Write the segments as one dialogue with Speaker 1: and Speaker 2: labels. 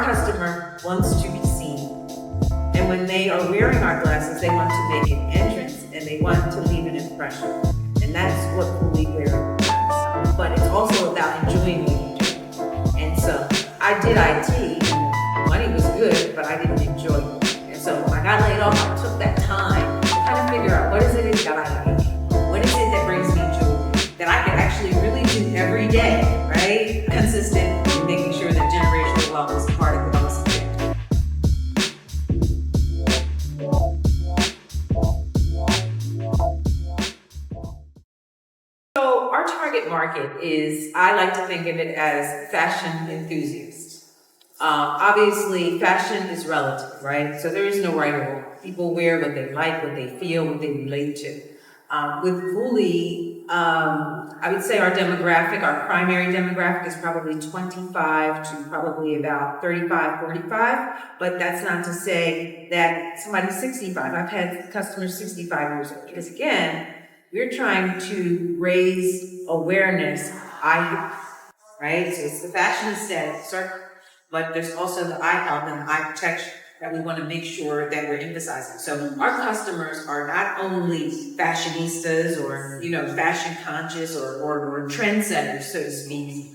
Speaker 1: Our customer wants to be seen. And when they are wearing our glasses, they want to make an entrance and they want to leave an impression. And that's what Vuliwear does. But it's also about enjoying what you do. And so I did IT, and money was good, but I didn't enjoy it. And so when I got laid off, I took that time to kind of figure out what is it that I like? What is it that brings me joy? That I can actually really do every day, right? Consistent in making sure that generational wealth is part of what I was doing. So our target market is, I like to think of it as fashion enthusiasts. Obviously, fashion is relative, right? So there is no right or wrong. People wear what they like, what they feel, what they relate to. With Vuli, I would say our demographic, our primary demographic is probably 25 to probably about 35, 45. But that's not to say that somebody's 65. I've had customers 65 years old. Because again, we're trying to raise awareness, eye health, right? So it's the fashion aesthetic, but there's also the eye health and eye protection that we want to make sure that we're emphasizing. So our customers are not only fashionistas or, fashion conscious or trendsetters, so to speak.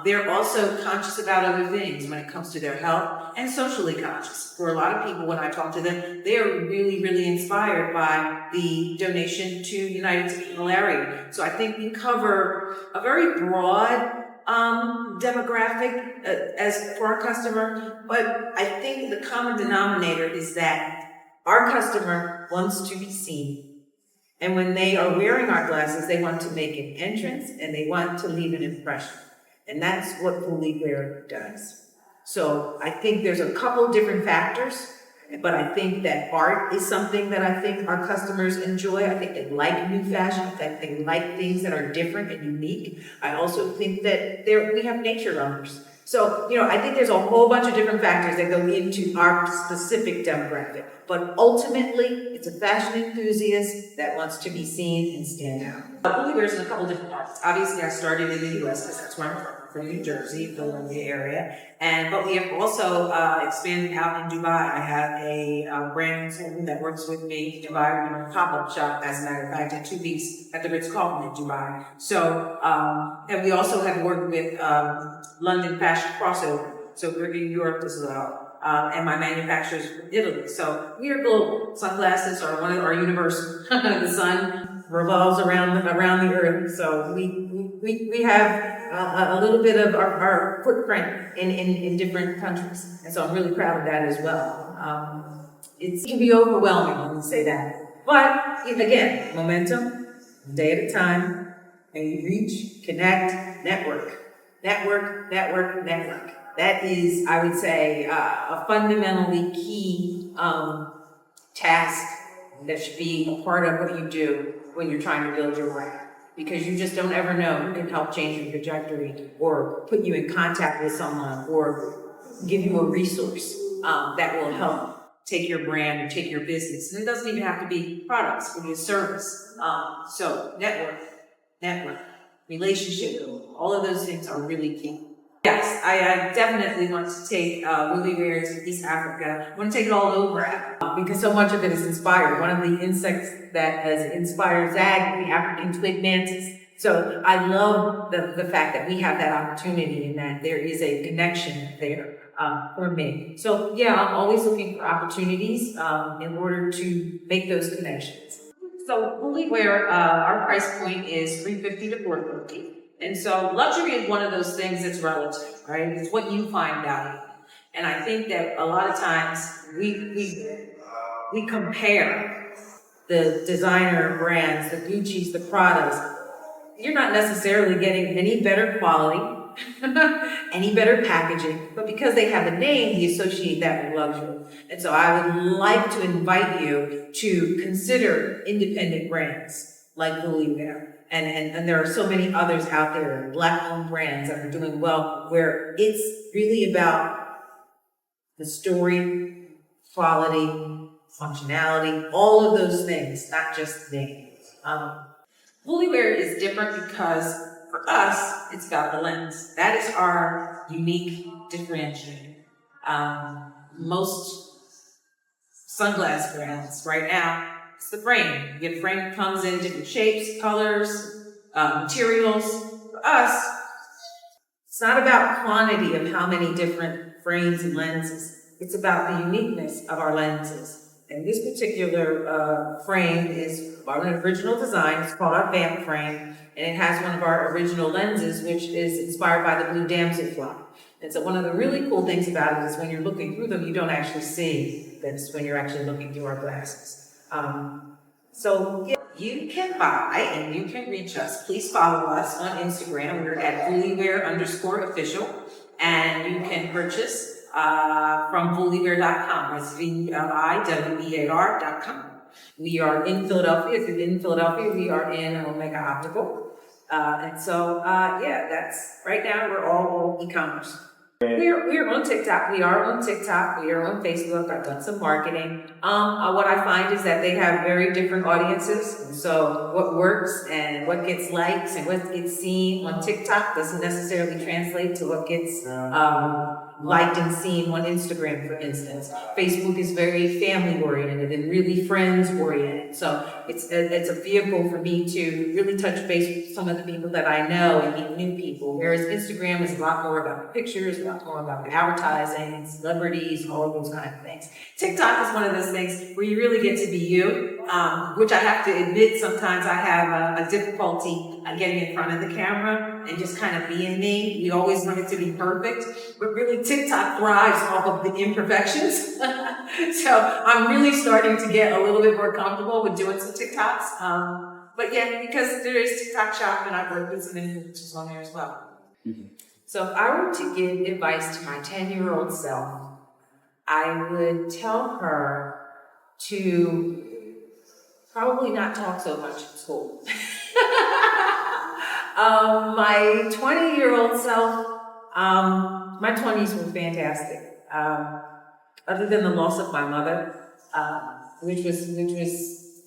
Speaker 1: They're also conscious about other things when it comes to their health and socially conscious. For a lot of people, when I talk to them, they are really, really inspired by the donation to United Malaria. So I think we cover a very broad demographic as for our customer, but I think the common denominator is that our customer wants to be seen. And when they are wearing our glasses, they want to make an entrance and they want to leave an impression. And that's what Vuliwear does. So I think there's a couple different factors, but I think that art is something that I think our customers enjoy. I think they like new fashion, that they like things that are different and unique. I also think that we have nature lovers. So, I think there's a whole bunch of different factors that go into our specific demographic. But ultimately, it's a fashion enthusiast that wants to be seen and stand out. Vuliwear is in a couple different parts. Obviously, I started in the U.S. because that's where I'm from New Jersey, Philadelphia area. But we have also expanded out in Dubai. I have a brand that works with me in Dubai. We're a pop-up shop, as a matter of fact, in 2 weeks at the Ritz-Carlton in Dubai. So, and we also have worked with London Fashion Crossover. So we're in Europe as well. And my manufacturer's from Italy. So we are global. Sunglasses are our universal. The sun revolves around the earth. So we have a little bit of our footprint in different countries. And so I'm really proud of that as well. It can be overwhelming when we say that. But again, momentum, day at a time, and you reach, connect, network. That is, I would say, a fundamentally key task that should be a part of what you do when you're trying to build your brand. Because you just don't ever know who can help change your trajectory or put you in contact with someone or give you a resource that will help take your brand or take your business. And it doesn't even have to be products, it can be a service. So network, relationship, all of those things are really key. Yes, I definitely want to take Vuliwear to East Africa. I want to take it all over Africa because so much of it is inspired. One of the insects that has inspired Zag, the African twig mantis. So I love the fact that we have that opportunity and that there is a connection there for me. So yeah, I'm always looking for opportunities in order to make those connections. So Vuliwear, our price point is $350 to $450. And so luxury is one of those things that's relative, right? It's what you find valuable. And I think that a lot of times we compare the designer brands, the Gucci's, the Pradas. You're not necessarily getting any better quality, any better packaging, but because they have a name, you associate that with luxury. And so I would like to invite you to consider independent brands like Vuliwear. And there are so many others out there, Black-owned brands that are doing well, where it's really about the story, quality, functionality, all of those things, not just the name. Vuliwear is different because for us, it's about the lens. That is our unique differentiator. Most sunglass brands right now, it's the frame. You get a frame that comes in different shapes, colors, materials. For us, it's not about quantity of how many different frames and lenses. It's about the uniqueness of our lenses. And this particular frame is our original design. It's called our vamp frame, and it has one of our original lenses, which is inspired by the blue damselfly. And so one of the really cool things about it is when you're looking through them, you don't actually see this when you're actually looking through our glasses. So yeah, you can buy and you can reach us. Please follow us on Instagram. We're at Vuliwear_official, and you can purchase from Vuliwear.com. That's VLIWEAR.com. We are in Philadelphia. If you're in Philadelphia, we are in Omega Optical. That's right now. We're all e-commerce. We're on TikTok. We are on TikTok. We are on Facebook. I've done some marketing. What I find is that they have very different audiences. And so what works and what gets likes and what gets seen on TikTok doesn't necessarily translate to what gets liked and seen on Instagram, for instance. Facebook is very family oriented and really friends oriented. So it's a vehicle for me to really touch base with some of the people that I know and meet new people. Whereas Instagram is a lot more about pictures, a lot more about advertising, celebrities, all of those kind of things. TikTok is one of those things where you really get to be you, which I have to admit sometimes I have a difficulty getting in front of the camera and just kind of being me. We always want it to be perfect, but really TikTok thrives off of the imperfections. So I'm really starting to get a little bit more comfortable with doing some TikToks. But yeah, because there is TikTok Shop and I've worked with some influencers on there as well. Mm-hmm. So if I were to give advice to my 10-year-old self, I would tell her to probably not talk so much at school. My 20-year-old self, my 20s were fantastic. Other than the loss of my mother, which was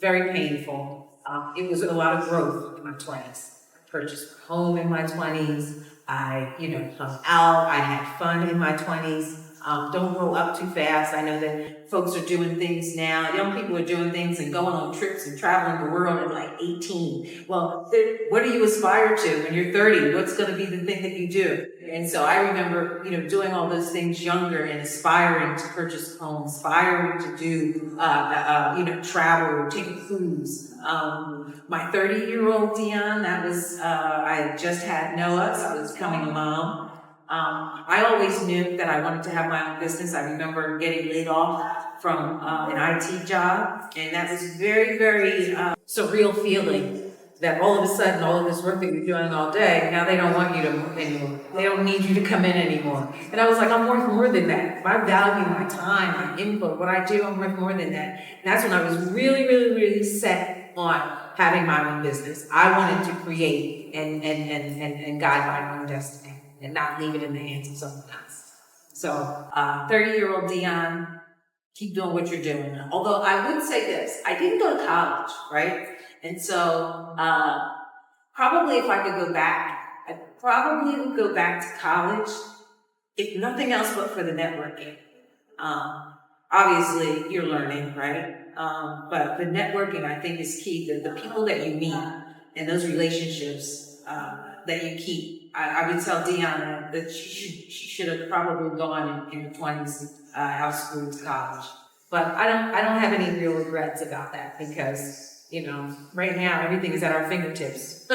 Speaker 1: very painful. It was a lot of growth in my 20s. I purchased a home in my 20s. I, hung out. I had fun in my 20s. Don't grow up too fast. I know that folks are doing things now. Young people are doing things and going on trips and traveling the world at like 18. Well, what do you aspire to when you're 30? What's going to be the thing that you do? And so I remember, doing all those things younger and aspiring to purchase a home, aspiring to do, travel, take a cruise. My 30-year-old Dionne, that was, I had just had Noah, so I was becoming a mom. I always knew that I wanted to have my own business. I remember getting laid off from an IT job, and that was very, very surreal feeling that all of a sudden, all of this work that you're doing all day, now they don't want you to anymore. They don't need you to come in anymore. And I was like, I'm worth more than that. If I value my time, my input, what I do, I'm worth more than that. And that's when I was really, really, really set on having my own business. I wanted to create and guide my own destiny and not leave it in the hands of someone else. So, 30-year-old Dionne, keep doing what you're doing. Although I would say this, I didn't go to college, right? And so, probably if I could go back, I probably would go back to college, if nothing else but for the networking. Obviously, you're learning, right? But the networking, I think, is key. The people that you meet and those relationships that you keep. I would tell Dionne that she should have probably gone in her 20s out of school to college. But I don't have any real regrets about that because, right now everything is at our fingertips.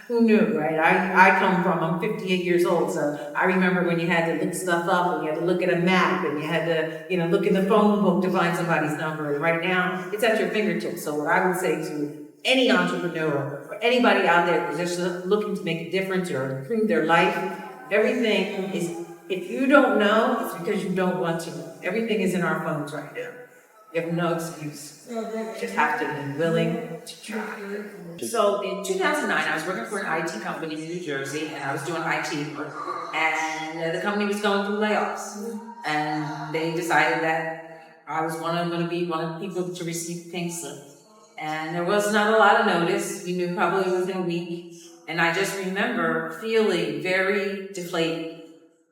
Speaker 1: Who knew, right? I'm 58 years old, so I remember when you had to look stuff up and you had to look at a map and you had to, look in the phone book to find somebody's number. And right now, it's at your fingertips. So what I would say to any entrepreneur or anybody out there who's just looking to make a difference or improve their life, everything is, if you don't know, it's because you don't want to know. Everything is in our phones right now. You have no excuse. You just have to be willing to try. So in 2009, I was working for an IT company in New Jersey, and I was doing IT work. And the company was going through layoffs. And they decided that I was going to be one of the people to receive the pink slip. And there was not a lot of notice. We knew probably within a week. And I just remember feeling very deflated.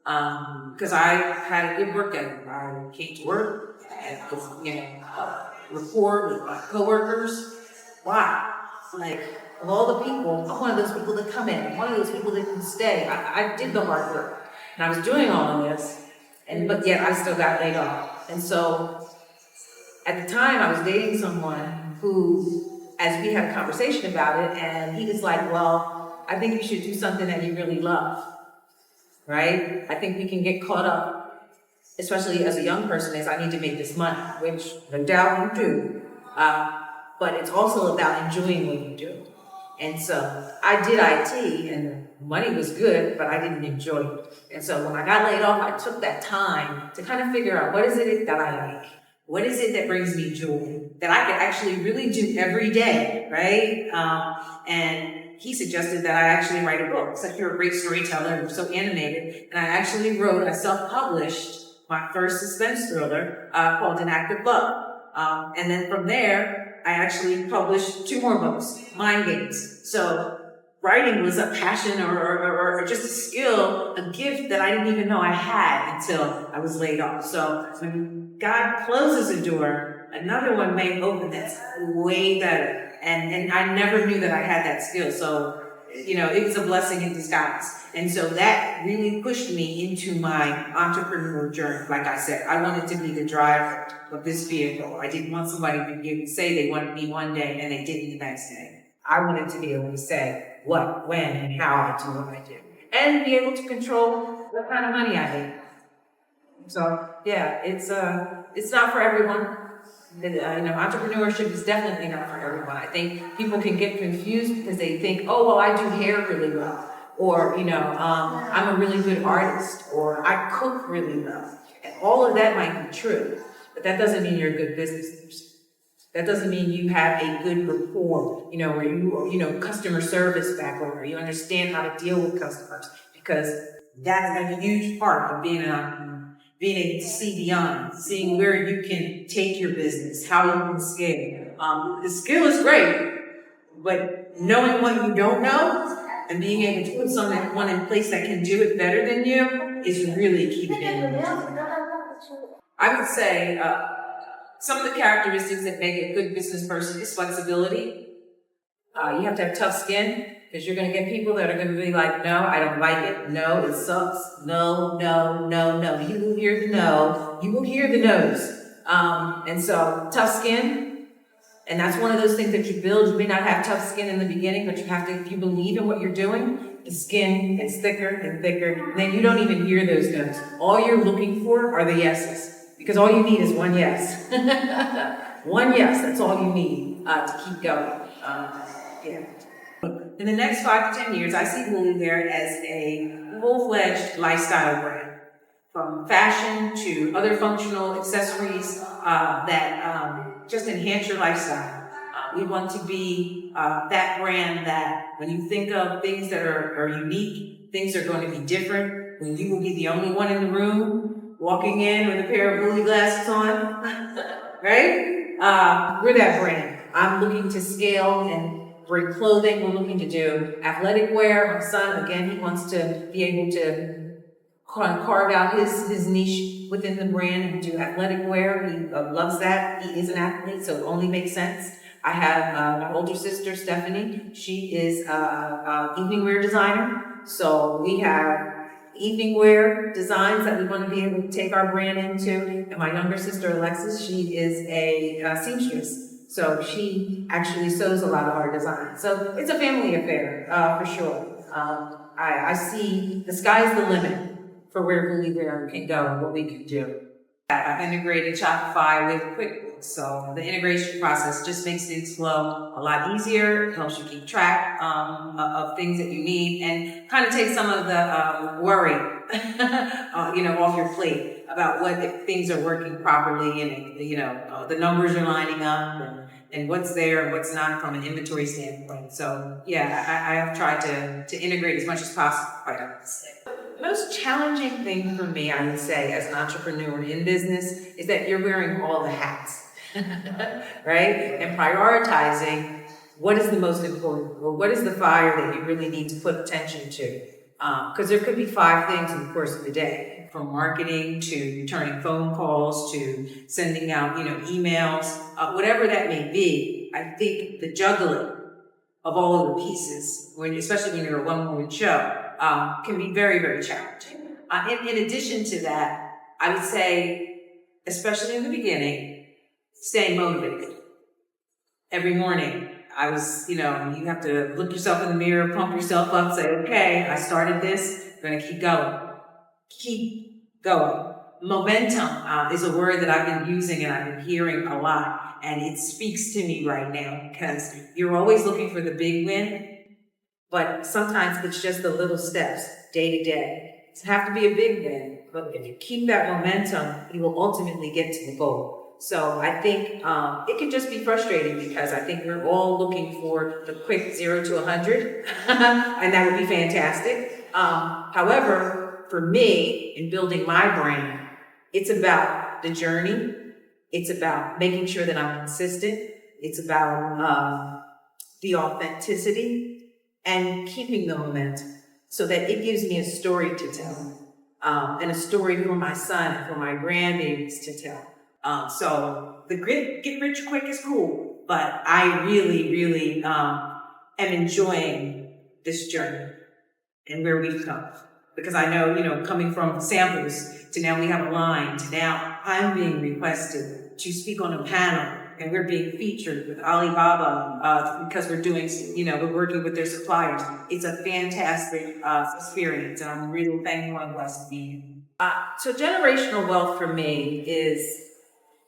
Speaker 1: Kind because I had a good work ethic. I came to work and rapport with my coworkers. Wow. Like, of all the people, I'm one of those people that come in. I'm one of those people that can stay. I did the hard work. And I was doing all of this, but yet I still got laid off. And so at the time I was dating someone who, as we had a conversation about it, and he was like, well, I think you should do something that you really love, right? I think we can get caught up, especially as a young person, as I need to make this money, which no doubt you do. But it's also about enjoying what you do. And so I did IT and the money was good, but I didn't enjoy it. And so when I got laid off, I took that time to kind of figure out what is it that I like? What is it that brings me joy that I could actually really do every day, right? And he suggested that I actually write a book. Since you're a great storyteller, you're so animated. And I self-published my first suspense thriller called An Act of Love. And then from there, I actually published 2 more books, Mind Games. So writing was a passion or just a skill, a gift that I didn't even know I had until I was laid off. So when God closes a door, another one may open that's way better. And I never knew that I had that skill. So, it was a blessing in disguise. And so that really pushed me into my entrepreneur journey. Like I said, I wanted to be the driver of this vehicle. I didn't want somebody to be able to say they wanted me one day and they didn't the next day. I wanted to be able to say what, when, and how I do what I do. And be able to control what kind of money I make. So, yeah, it's not for everyone. Entrepreneurship is definitely not for everyone. I think people can get confused because they think, oh, well, I do hair really well. Or, I'm a really good artist. Or I cook really well. And all of that might be true. But that doesn't mean you're a good business person. That doesn't mean you have a good rapport, or you, customer service background, or you understand how to deal with customers. Because that's a huge part of being an entrepreneur. Being able to see beyond, seeing where you can take your business, how you can scale. The skill is great, but knowing what you don't know and being able to put someone in place that can do it better than you is really key to being. I would say some of the characteristics that make a good business person is flexibility. You have to have tough skin, because you're going to get people that are going to be like, no, I don't like it. No, it sucks. No, no, no, no. You will hear the no. You will hear the no's. And so tough skin. And that's one of those things that you build. You may not have tough skin in the beginning, but you have to, if you believe in what you're doing, the skin gets thicker and thicker. And then you don't even hear those no's. All you're looking for are the yeses, because all you need is one yes. One yes, that's all you need to keep going. Yeah. In the next 5 to 10 years, I see Vuliwear as a full-fledged lifestyle brand. From fashion to other functional accessories that just enhance your lifestyle. We want to be that brand that when you think of things that are unique, things are going to be different, when you will be the only one in the room walking in with a pair of Vuliwear glasses on, right? We're that brand. I'm looking to scale and great clothing. We're looking to do athletic wear. My son, again, he wants to be able to carve out his niche within the brand and do athletic wear. He loves that. He is an athlete, so it only makes sense. I have my older sister, Stephanie. She is a evening wear designer. So we have evening wear designs that we want to be able to take our brand into. And my younger sister, Alexis, she is a seamstress. So she actually sews a lot of our designs. So it's a family affair, for sure. I see the sky's the limit for where Vuliwear can go and what we can do. I've integrated Shopify with QuickBooks. So the integration process just makes things flow a lot easier. It helps you keep track of things that you need and kind of take some of the worry, off your plate about what if things are working properly and, the numbers are lining up and what's there and what's not from an inventory standpoint. So yeah, I have tried to integrate as much as possible, quite honestly. The most challenging thing for me, I would say, as an entrepreneur in business is that you're wearing all the hats, right? And prioritizing what is the most important, or what is the fire that you really need to put attention to. Because there could be 5 things in the course of the day. from marketing to returning phone calls to sending out, emails, whatever that may be. I think the juggling of all of the pieces, especially when you're a one-woman show, can be very, very challenging. In addition to that, I would say, especially in the beginning, staying motivated. Every morning, you have to look yourself in the mirror, pump yourself up, say, okay, I started this, I'm gonna keep going. Keep going. Momentum is a word that I've been using and I've been hearing a lot, and it speaks to me right now because you're always looking for the big win, but sometimes it's just the little steps, day to day. It doesn't have to be a big win, but if you keep that momentum, you will ultimately get to the goal. So I think it can just be frustrating because I think we're all looking for the quick 0 to 100, and that would be fantastic. However, for me, in building my brand, it's about the journey. It's about making sure that I'm consistent. It's about the authenticity and keeping the momentum so that it gives me a story to tell, and a story for my son, for my grandbabies to tell. So the get rich quick is cool, but I really, really am enjoying this journey and where we've come. Because I know, coming from samples to now we have a line to now I'm being requested to speak on a panel and we're being featured with Alibaba because we're doing, we're working with their suppliers. It's a fantastic experience, and I'm really thankful and blessed to be here. So generational wealth for me is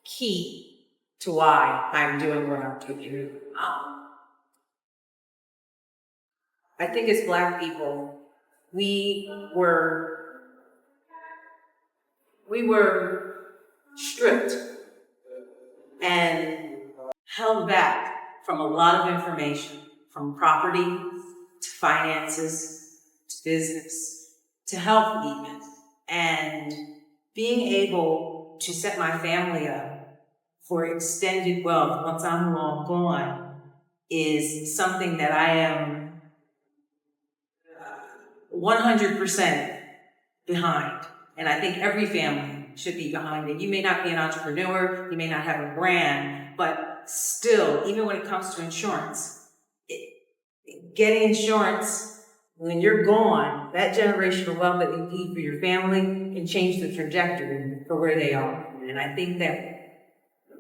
Speaker 1: key to why I'm doing what I'm doing. I think as Black people, we were stripped and held back from a lot of information, from property to finances to business to health even. And being able to set my family up for extended wealth once I'm long gone is something that I am 100% behind. And I think every family should be behind it. You may not be an entrepreneur, you may not have a brand, but still, even when it comes to insurance, getting insurance when you're gone, that generational wealth that you need for your family can change the trajectory for where they are. And I think that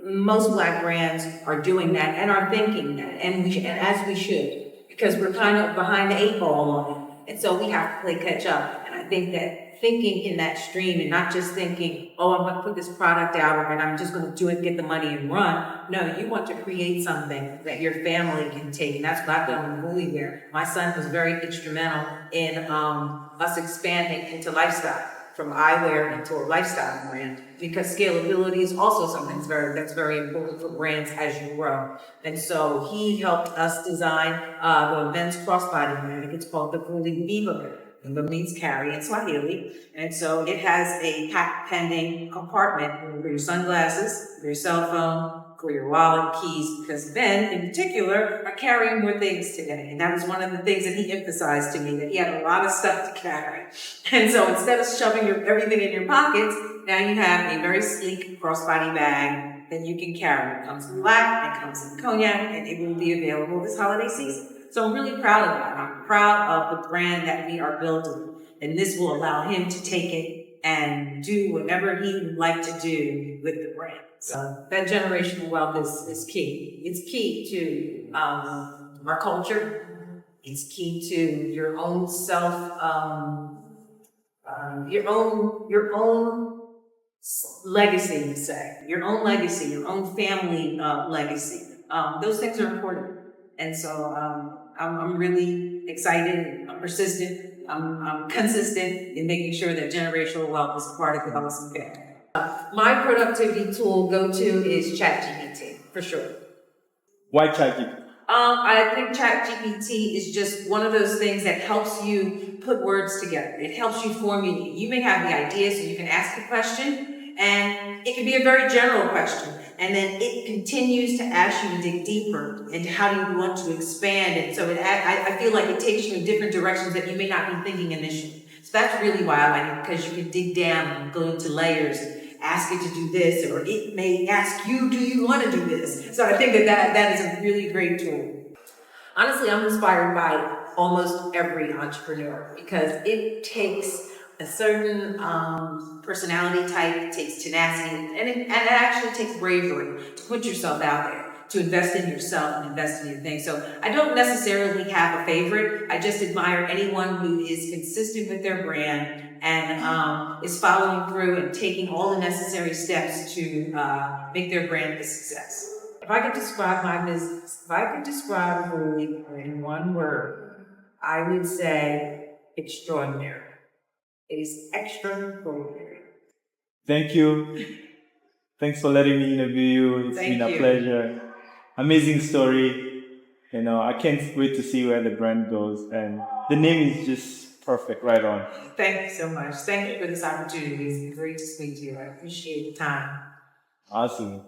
Speaker 1: most Black brands are doing that and are thinking that, and as we should, because we're kind of behind the 8 ball on it. And so we have to play catch up. And I think that thinking in that stream and not just thinking, oh, I'm going to put this product out and I'm just going to do it, get the money and run. No, you want to create something that your family can take. And that's what I've done with Vuliwear. My son was very instrumental in us expanding into lifestyle, from eyewear into a lifestyle brand, because scalability is also something that's very important for brands as you grow. And so he helped us design the men's crossbody brand. It's called the Vima. Vima means carry in Swahili. And so it has a patent pending compartment for your sunglasses, for your cell phone, for your wallet, keys, because men in particular are carrying more things today. And that was one of the things that he emphasized to me, that he had a lot of stuff to carry. And so instead of shoving everything in your pockets, now you have a very sleek crossbody bag that you can carry. It comes in black, it comes in cognac, and it will be available this holiday season. So I'm really proud of that. I'm proud of the brand that we are building. And this will allow him to take it and do whatever he would like to do with the brand. So that generational wealth is key. It's key to our culture. It's key to your own self, your own legacy, you say. Your own legacy, your own family legacy. Those things are important. And so I'm really excited, I'm persistent, I'm consistent in making sure that generational wealth is a part of the Boston family. My productivity tool go-to is ChatGPT, for sure.
Speaker 2: Why ChatGPT?
Speaker 1: I think ChatGPT is just one of those things that helps you put words together. It helps you formulate. You may have the idea, so you can ask a question, and it can be a very general question. And then it continues to ask you to dig deeper into how do you want to expand it. So I feel like it takes you in different directions that you may not be thinking initially. So that's really why I like it, because you can dig down and go into layers and ask it to do this, or it may ask you, do you want to do this? So I think that is a really great tool. Honestly, I'm inspired by almost every entrepreneur because it takes a certain personality type, it takes tenacity, and it actually takes bravery to put yourself out there, to invest in yourself and invest in your things. So I don't necessarily have a favorite. I just admire anyone who is consistent with their brand and is following through and taking all the necessary steps to make their brand a success. If I could describe my business, if I could describe Vuliwear in one word, I would say extraordinary. It is extraordinary.
Speaker 2: Thank you. Thanks for letting me interview you. It's been a pleasure. Amazing story. I can't wait to see where the brand goes. And the name is just perfect, right on.
Speaker 1: Thank you so much. Thank you for this opportunity. It's been great to speak to you. I appreciate the time.
Speaker 2: Awesome.